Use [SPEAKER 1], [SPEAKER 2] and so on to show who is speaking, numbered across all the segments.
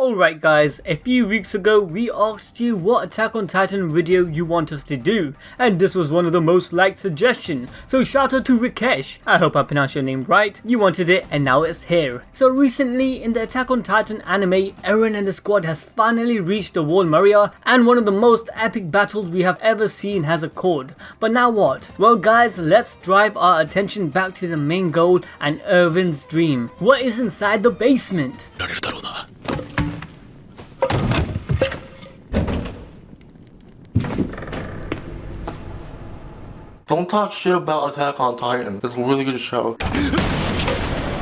[SPEAKER 1] Alright guys, a few weeks ago we asked you what Attack on Titan video you want us to do, and this was one of the most liked suggestions, so shout out to Rikesh, I hope I pronounced your name right, you wanted it and now it's here. So recently in the Attack on Titan anime, Eren and the squad has finally reached the Wall Maria, and one of the most epic battles we have ever seen has occurred. But now what? Well guys, let's drive our attention back to the main goal and Erwin's dream. What is inside the basement?
[SPEAKER 2] Don't talk shit about Attack on Titan. It's a really good show.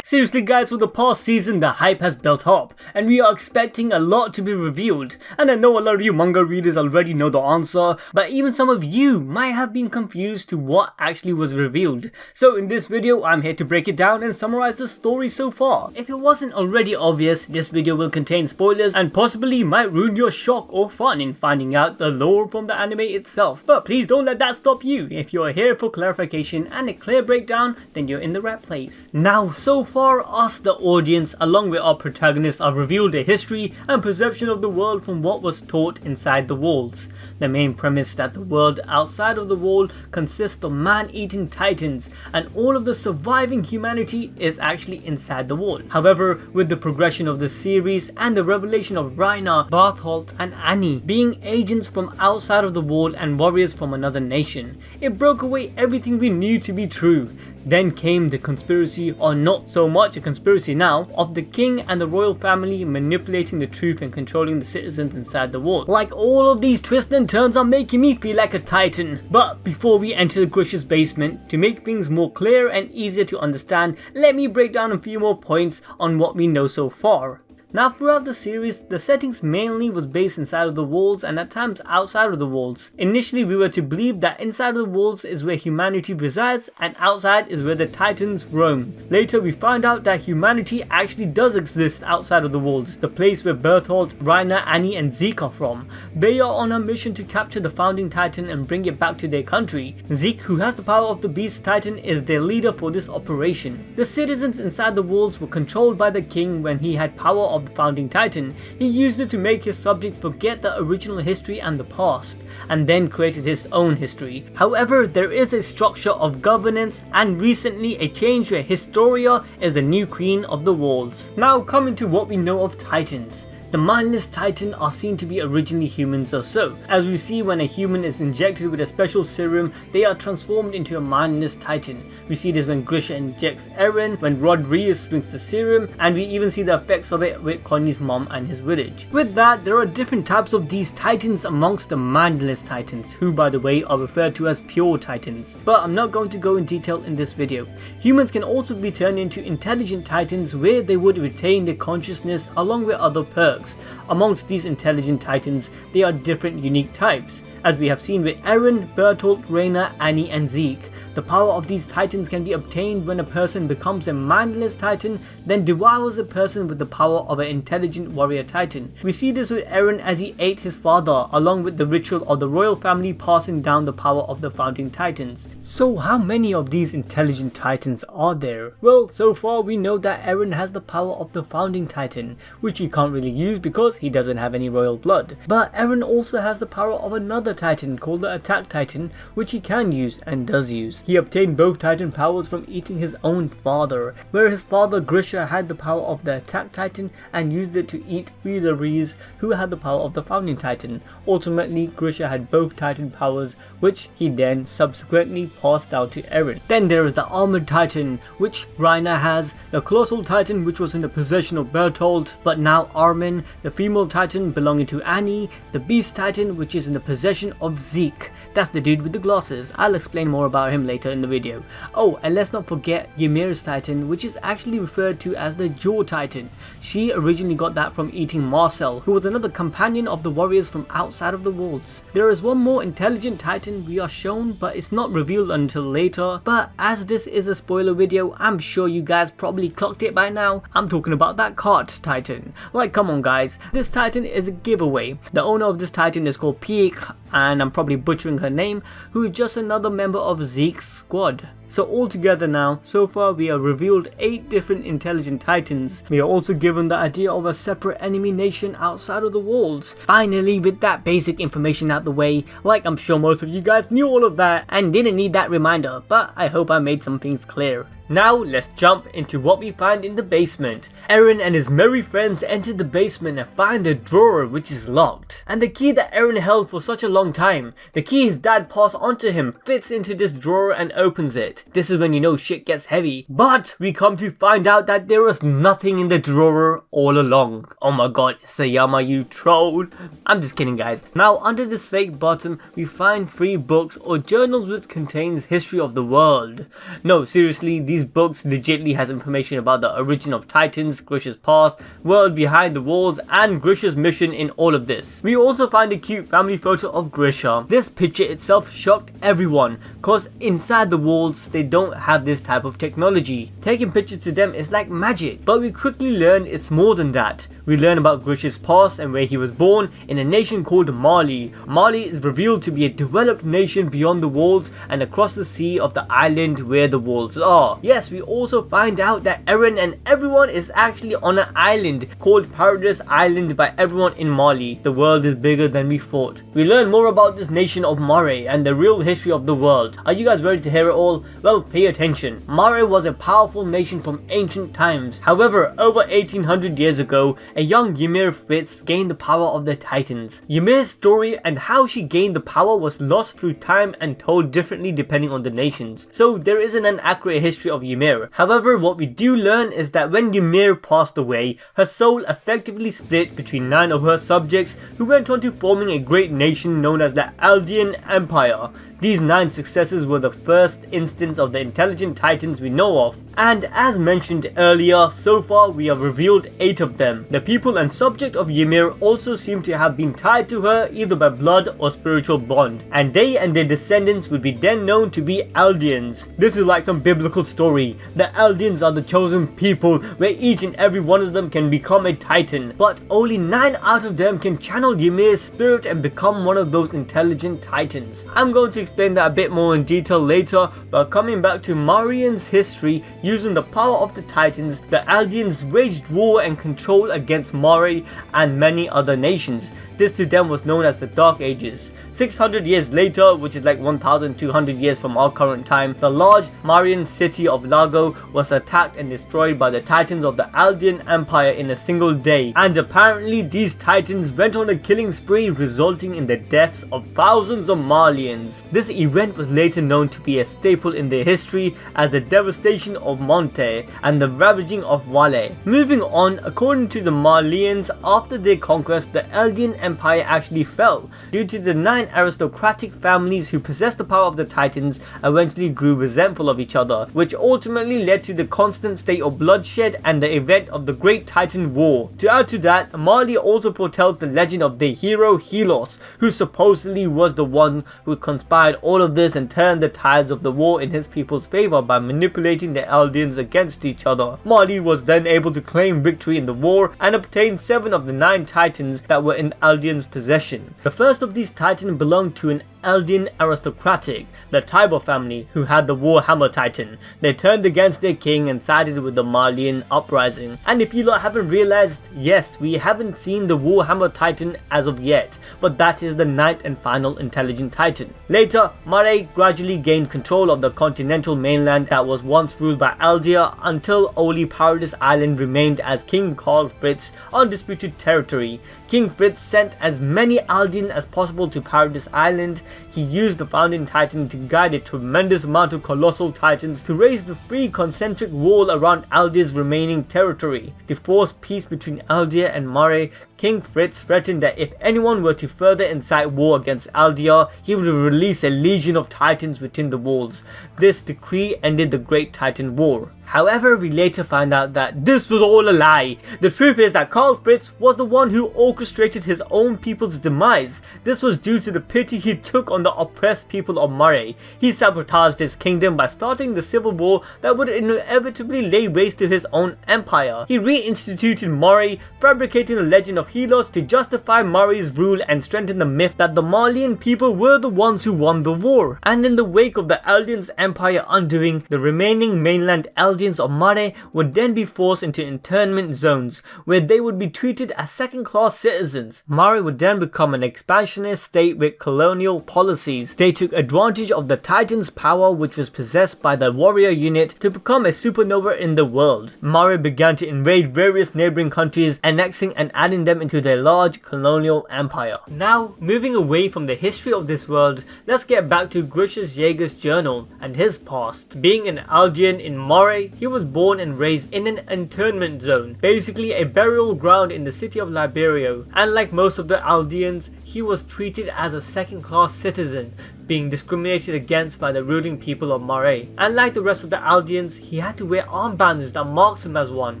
[SPEAKER 1] Seriously guys, for the past season the hype has built up and we are expecting a lot to be revealed, and I know a lot of you manga readers already know the answer, but even some of you might have been confused to what actually was revealed. So in this video I'm here to break it down and summarize the story so far. If it wasn't already obvious, this video will contain spoilers and possibly might ruin your shock or fun in finding out the lore from the anime itself. But please don't let that stop you. If you're here for clarification and a clear breakdown, then you're in the right place. Now so far us, the audience, along with our protagonists, are revealed the history and perception of the world from what was taught inside the walls. The main premise that the world outside of the wall consists of man-eating titans and all of the surviving humanity is actually inside the wall. However, with the progression of the series and the revelation of Reiner, Bartholdt and Annie being agents from outside of the wall and warriors from another nation, it broke away everything we knew to be true. Then came the conspiracy, or not so much a conspiracy now, of the king and the royal family manipulating the truth and controlling the citizens inside the wall. Like all of these twists and turns are making me feel like a titan. But before we enter Grisha's basement, to make things more clear and easier to understand, let me break down a few more points on what we know so far. Now throughout the series, the settings mainly was based inside of the walls and at times outside of the walls. Initially we were to believe that inside of the walls is where humanity resides and outside is where the titans roam. Later we found out that humanity actually does exist outside of the walls, the place where Bertholdt, Reiner, Annie and Zeke are from. They are on a mission to capture the founding titan and bring it back to their country. Zeke, who has the power of the beast titan, is their leader for this operation. The citizens inside the walls were controlled by the king when he had power of the founding titan. He used it to make his subjects forget the original history and the past, and then created his own history. However, there is a structure of governance and recently a change where Historia is the new queen of the walls. Now coming to what we know of titans. The mindless titan are seen to be originally humans or so. As we see, when a human is injected with a special serum, they are transformed into a mindless titan. We see this when Grisha injects Eren, when Rodriguez drinks the serum, and we even see the effects of it with Connie's mom and his village. With that, there are different types of these titans amongst the mindless titans, who by the way are referred to as pure titans. But I'm not going to go in detail in this video. Humans can also be turned into intelligent titans where they would retain their consciousness along with other perks. Amongst these intelligent titans, there are different unique types, as we have seen with Eren, Bertholdt, Reiner, Annie and Zeke. The power of these titans can be obtained when a person becomes a mindless titan, then devours a person with the power of an intelligent warrior titan. We see this with Eren as he ate his father, along with the ritual of the royal family passing down the power of the founding titans. So how many of these intelligent titans are there? Well, so far we know that Eren has the power of the founding titan, which he can't really use because he doesn't have any royal blood. But Eren also has the power of another titan called the attack titan, which he can use and does use. He obtained both titan powers from eating his own father, where his father Grisha had the power of the attack titan and used it to eat Frida Rees, who had the power of the founding titan. Ultimately, Grisha had both titan powers, which he then subsequently passed down to Eren. Then there is the armored titan, which Reiner has, the colossal titan, which was in the possession of Bertholdt but now Armin, the female titan belonging to Annie, the beast titan, which is in the possession of Zeke. That's the dude with the glasses. I'll explain more about him later in the video. Oh, and let's not forget Ymir's titan, which is actually referred to as the jaw titan. She originally got that from eating Marcel, who was another companion of the warriors from outside of the walls. There is one more intelligent titan we are shown, but it's not revealed until later. But as this is a spoiler video, I'm sure you guys probably clocked it by now. I'm talking about that cart titan. Like, come on guys, this titan is a giveaway. The owner of this titan is called Piek, and I'm probably butchering her name, who is just another member of Zeke's squad. So altogether now, so far we are revealed 8 different intelligent titans. We are also given the idea of a separate enemy nation outside of the walls. Finally, with that basic information out the way, like I'm sure most of you guys knew all of that and didn't need that reminder, but I hope I made some things clear. Now let's jump into what we find in the basement. Eren and his merry friends enter the basement and find the drawer which is locked. And the key that Eren held for such a long time, the key his dad passed on to him, fits into this drawer and opens it. This is when you know shit gets heavy. But we come to find out that there was nothing in the drawer all along. Oh my god, Sayama, you troll. I'm just kidding guys. Now under this fake bottom we find 3 books or journals which contains history of the world. No, seriously, these books legitimately has information about the origin of Titans, Grisha's past, world behind the walls, and Grisha's mission in all of this. We also find a cute family photo of Grisha. This picture itself shocked everyone, cause inside the walls they don't have this type of technology. Taking pictures to them is like magic, but we quickly learn it's more than that. We learn about Grisha's past and where he was born in a nation called Mali. Mali is revealed to be a developed nation beyond the walls and across the sea of the island where the walls are. Yes, we also find out that Eren and everyone is actually on an island called Paradise Island by everyone in Mali. The world is bigger than we thought. We learn more about this nation of Mare and the real history of the world. Are you guys ready to hear it all? Well, pay attention. Mare was a powerful nation from ancient times. However, over 1800 years ago, a young Ymir Fritz gained the power of the Titans. Ymir's story and how she gained the power was lost through time and told differently depending on the nations. So there isn't an accurate history of Ymir. However, what we do learn is that when Ymir passed away, her soul effectively split between 9 of her subjects who went on to forming a great nation known as the Eldian Empire. These 9 successes were the first instance of the intelligent titans we know of, and as mentioned earlier, so far we have revealed 8 of them. The people and subject of Ymir also seem to have been tied to her either by blood or spiritual bond, and they and their descendants would be then known to be Eldians. This is like some biblical story. The Eldians are the chosen people where each and every one of them can become a titan, but only 9 out of them can channel Ymir's spirit and become one of those intelligent titans. I'm going to explain that a bit more in detail later, but coming back to Marian's history, using the power of the Titans, the Eldians waged war and control against Mare and many other nations. This to them was known as the Dark Ages. 600 years later, which is like 1200 years from our current time, the large Marian city of Lago was attacked and destroyed by the Titans of the Eldian Empire in a single day, and apparently these Titans went on a killing spree resulting in the deaths of thousands of Malians. This event was later known to be a staple in their history as the devastation of Monte and the ravaging of Wale. Moving on, according to the Malians, after their conquest, the Eldian Empire actually fell due to the 9 aristocratic families who possessed the power of the Titans eventually grew resentful of each other, which ultimately led to the constant state of bloodshed and the event of the Great Titan War. To add to that, Mali also foretells the legend of their hero Helos, who supposedly was the one who conspired all of this and turned the tides of the war in his people's favor by manipulating the Eldians against each other. Mali was then able to claim victory in the war and obtain 7 of the 9 Titans that were in Eldians' possession. The first of these Titans belonged to an Eldian aristocratic, the Tiber family, who had the Warhammer Titan. They turned against their king and sided with the Malian uprising. And if you lot haven't realized, yes, we haven't seen the Warhammer Titan as of yet, but that is the 9th and final intelligent Titan. Later, Mare gradually gained control of the continental mainland that was once ruled by Eldia until only Paradise Island remained as King Karl Fritz undisputed territory. King Fritz sent as many Eldian as possible to Paradise Island. He used the founding Titan to guide a tremendous amount of Colossal Titans to raise the 3 concentric wall around Eldia's remaining territory. To force peace between Eldia and Mare, King Fritz threatened that if anyone were to further incite war against Eldia, he would release a legion of Titans within the walls. This decree ended the Great Titan War. However, we later find out that this was all a lie. The truth is that Karl Fritz was the one who orchestrated his own people's demise. This was due to the pity he took took on the oppressed people of Moray. He sabotaged his kingdom by starting the civil war that would inevitably lay waste to his own empire. He reinstituted Moray, fabricating the legend of Helos to justify Moray's rule and strengthen the myth that the Malian people were the ones who won the war. And in the wake of the Eldians' empire undoing, the remaining mainland Eldians of Moray would then be forced into internment zones, where they would be treated as second-class citizens. Moray would then become an expansionist state with colonial policies. They took advantage of the Titan's power, which was possessed by the warrior unit, to become a supernova in the world. Moray began to invade various neighboring countries, annexing and adding them into their large colonial empire. Now, moving away from the history of this world, let's get back to Grisha Jaegar's journal and his past. Being an Eldian in Moray, he was born and raised in an internment zone, basically a burial ground in the city of Liberio, and like most of the Eldians, he was treated as a second-class citizen, being discriminated against by the ruling people of Moray. And like the rest of the Eldians, he had to wear armbands that marks him as one.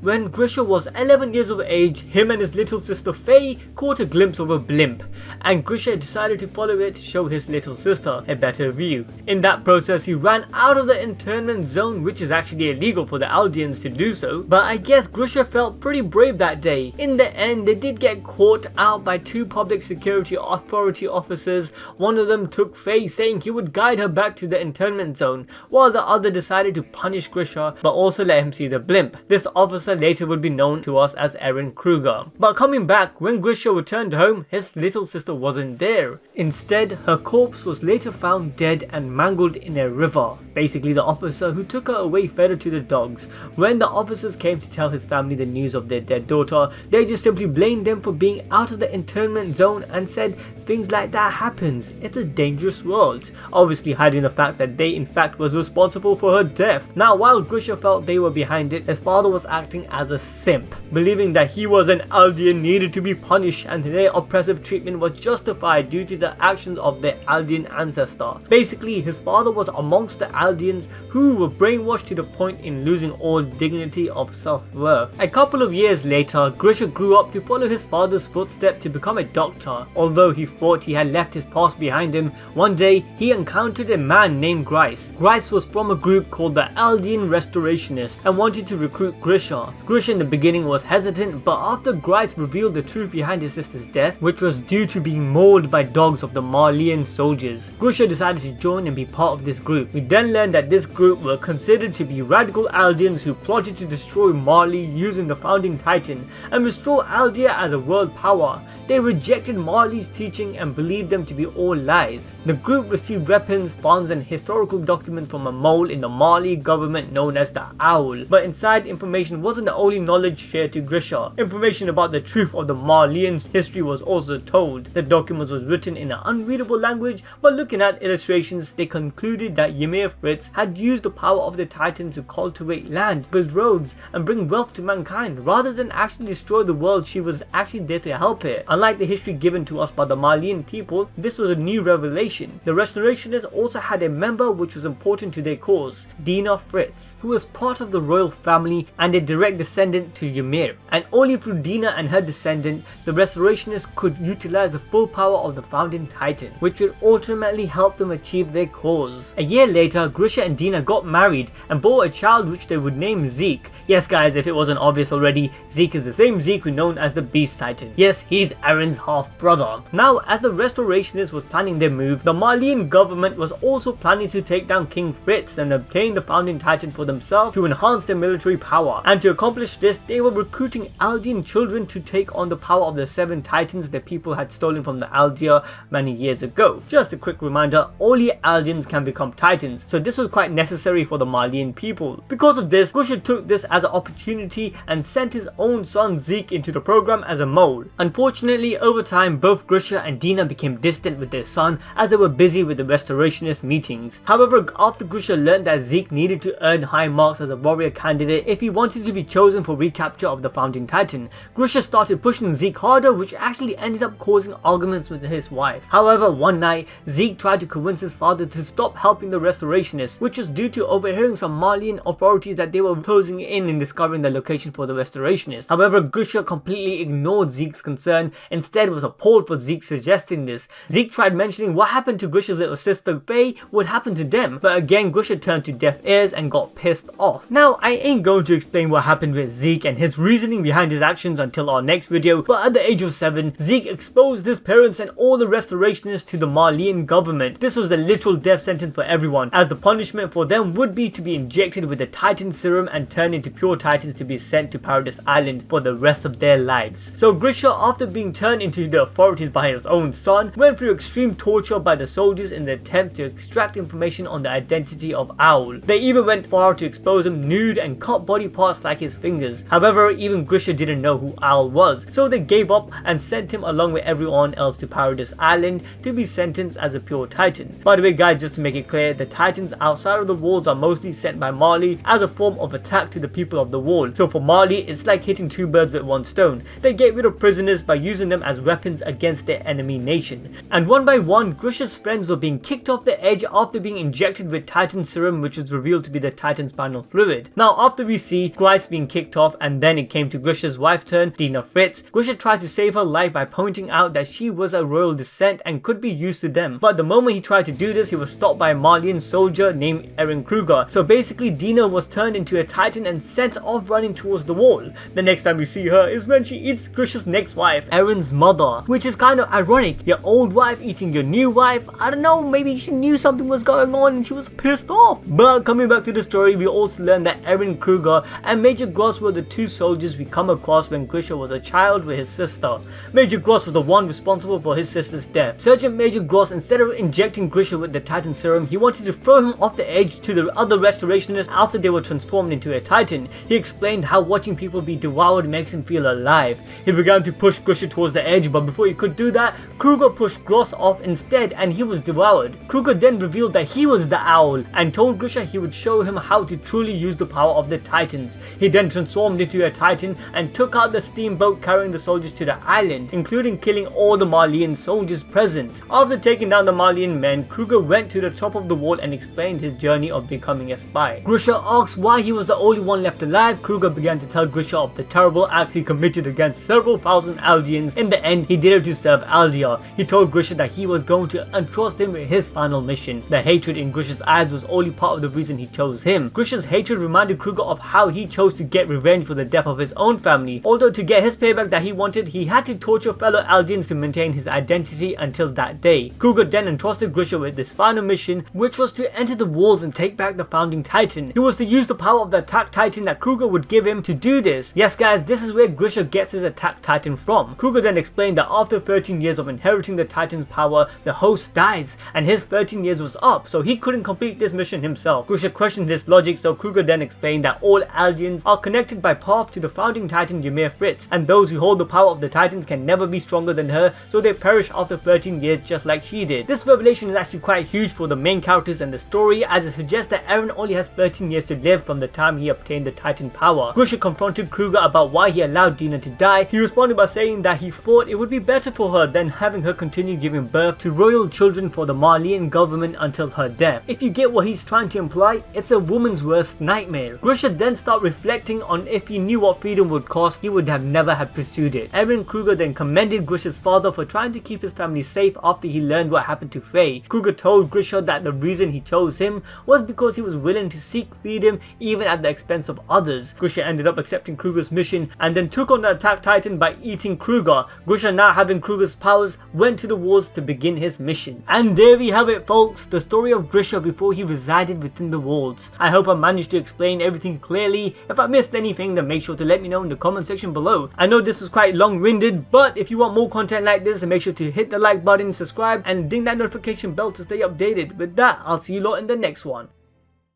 [SPEAKER 1] When Grisha was 11 years of age, him and his little sister Faye caught a glimpse of a blimp, and Grisha decided to follow it to show his little sister a better view. In that process, he ran out of the internment zone, which is actually illegal for the Eldians to do so, but I guess Grisha felt pretty brave that day. In the end, they did get caught out by two public security authority officers. One of them took Faye, saying he would guide her back to the internment zone, while the other decided to punish Grisha but also let him see the blimp. This officer later would be known to us as Aaron Kruger. But coming back, when Grisha returned home, his little sister wasn't there. Instead, her corpse was later found dead and mangled in a river. Basically, the officer who took her away fed her to the dogs. When the officers came to tell his family the news of their dead daughter, they just simply blamed them for being out of the internment zone and said things like that happens, it's a dangerous world, obviously hiding the fact that they in fact was responsible for her death. Now, while Grisha felt they were behind it, his father was acting as a simp, believing that he was an Eldian, needed to be punished, and their oppressive treatment was justified due to the actions of their Eldian ancestor. Basically, his father was amongst the Eldians who were brainwashed to the point in losing all dignity of self-worth. A couple of years later, Grisha grew up to follow his father's footsteps to become a doctor. Although he thought he had left his past behind him, one day he encountered a man named Grice. Grice was from a group called the Eldian Restorationists and wanted to recruit Grisha. Grisha in the beginning was hesitant, but after Grice revealed the truth behind his sister's death, which was due to being mauled by dogs of the Malian soldiers, Grisha decided to join and be part of this group. We then learned that this group were considered to be radical Eldians who plotted to destroy Mali using the founding Titan and restore Eldia as a world power. They rejected Mali's teaching and believed them to be all lies. The group received weapons, funds and historical documents from a mole in the Mali government known as the Owl. But inside, information wasn't the only knowledge shared to Grisha. Information about the truth of the Malians' history was also told. The document was written in an unreadable language, but looking at illustrations, they concluded that Ymir Fritz had used the power of the Titan to cultivate land, build roads and bring wealth to mankind, rather than actually destroy the world. She was actually there to help it. Unlike the history given to us by the Malian people, this was a new revelation. The Restorationists also had a member which was important to their cause, Dina Fritz, who was part of the royal family and a direct descendant to Ymir. And only through Dina and her descendant, the Restorationists could utilize the full power of the founding Titan, which would ultimately help them achieve their cause. A year later, Grisha and Dina got married and bore a child which they would name Zeke. Yes guys, if it wasn't obvious already, Zeke is the same Zeke known as the Beast Titan. Yes, he's Aaron's half-brother. Now, as the Restorationists was planning their move, the Malian government was also planning to take down King Fritz and obtain the founding Titan for themselves to enhance their military power. And to accomplish this, they were recruiting Eldian children to take on the power of the 7 Titans the people had stolen from the Eldia many years ago. Just a quick reminder, only Eldians can become Titans, so this was quite necessary for the Malian people. Because of this, Grisha took this as an opportunity and sent his own son Zeke into the program as a mole. Unfortunately, over time, both Grisha and Dina became distant with their son as they were busy with the Restorationist meetings. However, after Grisha learned that Zeke needed to earn high marks as a warrior candidate if he wanted to be chosen for recapture of the founding Titan, Grisha started pushing Zeke harder, which actually ended up causing arguments with his wife. However, one night, Zeke tried to convince his father to stop helping the Restorationists, which was due to overhearing some Malian authorities that they were closing in discovering the location for the Restorationists. However, Grisha completely ignored Zeke's concern instead was appalled for Zeke suggesting this. Zeke tried mentioning what happened to Grisha's little sister Faye would happen to them, but again Grisha turned to deaf ears and got pissed off. Now I ain't going to explain what happened with Zeke and his reasoning behind his actions until our next video, but at the age of 7, Zeke exposed his parents and all the restorationists to the Marleyan government. This was a literal death sentence for everyone, as the punishment for them would be to be injected with the Titan serum and turned into pure Titans to be sent to Paradise Island for the rest of their lives. So Grisha, after being turned into the authorities by his own son, went through extreme torture by the soldiers in the attempt to extract information on the identity of Owl. They even went far to expose him nude and cut body parts like his fingers. However, even Grisha didn't know who Owl was, so they gave up and sent him along with everyone else to Paradise Island to be sentenced as a pure Titan. By the way guys, just to make it clear, the Titans outside of the walls are mostly sent by Marley as a form of attack to the people of the wall. So for Marley, it's like hitting two birds with one stone. They get rid of prisoners by using them as weapons against their enemy nation. And one by one, Grisha's friends were being kicked off the edge after being injected with Titan serum, which was revealed to be the Titan spinal fluid. Now after we see Grice being kicked off and then it came to Grisha's wife's turn, Dina Fritz, Grisha tried to save her life by pointing out that she was a royal descent and could be used to them. But the moment he tried to do this, he was stopped by a Marleyan soldier named Eren Kruger. So basically Dina was turned into a Titan and sent off running towards the wall. The next time we see her is when she eats Grisha's next wife, Eren's mother, which is kind of ironic. Your old wife eating your new wife. I don't know, maybe she knew something was going on and she was pissed off. But coming back to the story, we also learned that Eren Kruger and Major Gross were the two soldiers we come across when Grisha was a child with his sister. Major Gross was the one responsible for his sister's death. Sergeant Major Gross, instead of injecting Grisha with the Titan serum, he wanted to throw him off the edge to the other restorationists after they were transformed into a Titan. He explained how watching people be devoured makes him feel alive. He began to push Grisha towards the edge, but before he could do that, Kruger pushed Gross off instead and he was devoured. Kruger then revealed that he was the Owl and told Grisha he would show him how to truly use the power of the Titans. He then transformed into a Titan and took out the steamboat carrying the soldiers to the island, including killing all the Marleyan soldiers present. After taking down the Marleyan men, Kruger went to the top of the wall and explained his journey of becoming a spy. Grisha asked why he was the only one left alive. Kruger began to tell Grisha of the terrible acts he committed against several thousand Eldians. In the end, he did it to serve Eldia. He told Grisha that he was going to entrust him with his final mission. The hatred in Grisha's eyes was only part of the reason he chose him. Grisha's hatred reminded Kruger of how he chose to get revenge for the death of his own family. Although to get his payback that he wanted, he had to torture fellow Eldians to maintain his identity until that day. Kruger then entrusted Grisha with this final mission, which was to enter the walls and take back the founding Titan. He was to use the power of the attack Titan that Kruger would give him to do this. Yes guys, this is where Grisha gets his attack Titan from. Kruger then explained that after 13 years of inheriting the Titan's power, the host dies and his 13 years was up, so he couldn't complete this mission himself. Grisha questioned this logic, so Kruger then explained that all Eldians are connected by path to the founding Titan Ymir Fritz, and those who hold the power of the Titans can never be stronger than her, so they perish after 13 years just like she did. This revelation is actually quite huge for the main characters and the story, as it suggests that Eren only has 13 years to live from the time he obtained the Titan power. Grisha confronted Kruger about why he allowed Dina to die. He responded by saying that he thought it would be better for her than having her continue giving birth to royal children for the Marleyan government until her death. If you get what he's trying to imply, it's a woman's worst nightmare. Grisha then started reflecting on if he knew what freedom would cost, he would have never have pursued it. Eren Kruger then commended Grisha's father for trying to keep his family safe after he learned what happened to Faye. Kruger told Grisha that the reason he chose him was because he was willing to seek freedom even at the expense of others. Grisha ended up accepting Kruger's mission and then took on the attack Titan by eating Kruger. Grisha, now having Kruger's powers, went to the walls to begin his mission. And there we have it folks, the story of Grisha before he resided within the walls. I hope I managed to explain everything clearly. If I missed anything, then make sure to let me know in the comment section below. I know this was quite long-winded, but if you want more content like this, then make sure to hit the like button, subscribe, and ding that notification bell to stay updated. With that, I'll see you lot in the next one.